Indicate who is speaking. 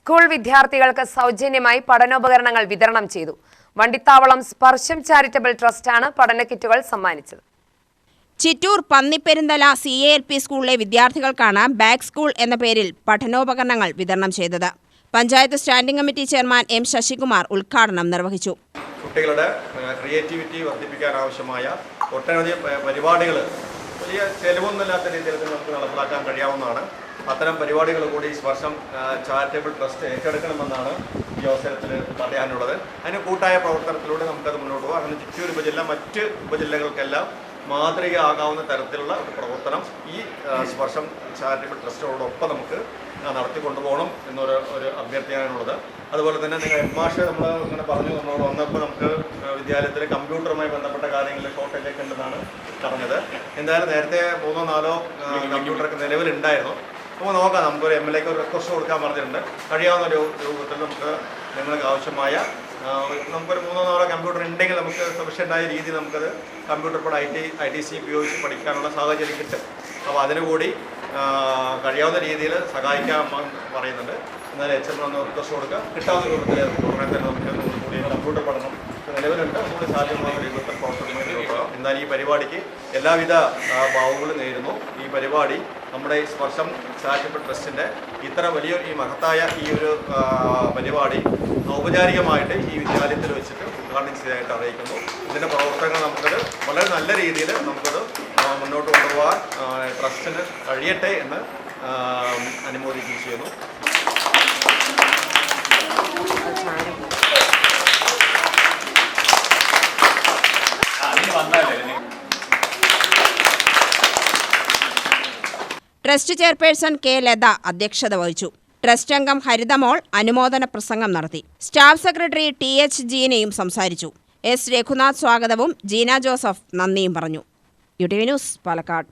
Speaker 1: School വിദ്യാർത്ഥികൾക്ക് സൗജന്യമായി പഠനോപകരണങ്ങൾ വിതരണം ചെയ്തു. വണ്ടിത്താവളം സ്പർശം ചാരിറ്റബിൾ ട്രസ്റ്റാണ് പഠന കിറ്റുകൾ സമ്മാനിച്ചത്.
Speaker 2: ചിറ്റൂർ പന്നിപ്പെരുന്തല CALP സ്കൂളിലെ വിദ്യാർത്ഥികൾക്കാണ് ബാക്ക് സ്കൂൾ എന്ന പേരിൽ പഠനോപകരണങ്ങൾ വിതരണം ചെയ്തത്. Panchayat standing committee chairman M. Sasikumar ഉദ്ഘാടനം നിർവഹിച്ചു.
Speaker 3: കുട്ടികളുടെ ക്രിയേറ്റിവിറ്റി വർദ്ധിപ്പിക്കാൻ ആവശ്യമായ ഒട്ടനവധി പരിപാടികൾ വലിയ ചെലവൊന്നുമില്ലാത്ത രീതിയിൽ നമുക്ക് നടപ്പിലാക്കാൻ കഴിയാവുന്നതാണ്. അത്തരം പരിപാടികൾ കൂടി സ്പർശം ചാരിറ്റബിൾ ട്രസ്റ്റ് ഏറ്റെടുക്കണമെന്നാണ് ഈ അവസരത്തിൽ പറയാനുള്ളത്. അതിന് കൂട്ടായ പ്രവർത്തനത്തിലൂടെ നമുക്കത് മുന്നോട്ട് പോകാം. അങ്ങനെ ചിറ്റൂർ ഉപജില്ല മറ്റ് ഉപജില്ലകൾക്കെല്ലാം മാതൃകയാകാവുന്ന തരത്തിലുള്ള ഒരു പ്രവർത്തനം ഈ സ്പർശം ചാരിറ്റബിൾ ട്രസ്റ്റോടൊപ്പം നമുക്ക് നടത്തിക്കൊണ്ടുപോകണം എന്നൊരു അഭ്യർത്ഥനയാണുള്ളത്. അതുപോലെ തന്നെ നിങ്ങൾ എംമാഷ് നമ്മൾ ഇങ്ങനെ പറഞ്ഞു നമ്മളോട് വന്നപ്പോൾ നമുക്ക് വിദ്യാലയത്തിൽ കമ്പ്യൂട്ടറുമായി ബന്ധപ്പെട്ട കാര്യങ്ങളിൽ ഷോർട്ടേജൊക്കെ ഉണ്ടെന്നാണ് പറഞ്ഞത്. എന്തായാലും നേരത്തെ 3-4 കമ്പ്യൂട്ടറൊക്കെ നിലവിലുണ്ടായിരുന്നു. അപ്പോൾ നോക്കാം, നമുക്കൊരു MLAക്ക് ഒരു റിക്വസ്റ്റ് കൊടുക്കാൻ പറഞ്ഞിട്ടുണ്ട്. കഴിയാവുന്ന ഒരു രൂപത്തിൽ നമുക്ക് നിങ്ങൾക്ക് ആവശ്യമായ നമുക്കൊരു 3-4 കമ്പ്യൂട്ടർ ഉണ്ടെങ്കിൽ നമുക്ക് സഫീഷ്യൻ്റായ രീതിയിൽ നമുക്കത് കമ്പ്യൂട്ടർ ഇപ്പോൾ ITC ഉപയോഗിച്ച് പഠിക്കാനുള്ള സാഹചര്യം കിട്ടും. അപ്പോൾ അതിനുകൂടി കഴിയാവുന്ന രീതിയിൽ സഹായിക്കാൻ പറയുന്നുണ്ട്. എന്നാലും HM ഒന്ന് റിക്വസ്റ്റ് കൊടുക്കുക. കിട്ടാവുന്ന രൂപത്തിൽ ഉടനെ തന്നെ നമുക്ക് കൂടി കമ്പ്യൂട്ടർ പഠനം നിലവിലുണ്ട്. അതുകൂടി സാധ്യമായ രൂപത്തിൽ പ്രവർത്തനമായി നോക്കുക. എന്നാൽ ഈ പരിപാടിക്ക് എല്ലാവിധ ഭാവങ്ങളും നേരുന്നു. ഈ പരിപാടി നമ്മുടെ ഈ സ്പർശം ചാരിറ്റബിൾ ട്രസ്റ്റിൻ്റെ ഇത്ര വലിയ ഈ മഹത്തായ ഈ ഒരു പരിപാടി ഔപചാരികമായിട്ട് ഈ വിദ്യാലയത്തിൽ വെച്ചിട്ട് ഉദ്ഘാടനം ചെയ്തതായിട്ട് അറിയിക്കുന്നു. ഇതിൻ്റെ പ്രവർത്തനങ്ങൾ നമുക്കത് വളരെ നല്ല രീതിയിൽ നമുക്കത് മുന്നോട്ട് കൊണ്ടുപോകാൻ ട്രസ്റ്റിന് കഴിയട്ടെ എന്ന് അനുമോദിക്കുകയും ചെയ്യുന്നു.
Speaker 2: Trust chairperson K. ലത അധ്യക്ഷത വഹിച്ചു. ട്രസ്റ്റ് അംഗം ഹരിതമോൾ അനുമോദന പ്രസംഗം നടത്തി. സ്റ്റാഫ് സെക്രട്ടറി TH ജീനയും സംസാരിച്ചു. S. രഘുനാഥ് സ്വാഗതവും ജീന ജോസഫ് നന്ദിയും പറഞ്ഞു. UTV news, Palakkad.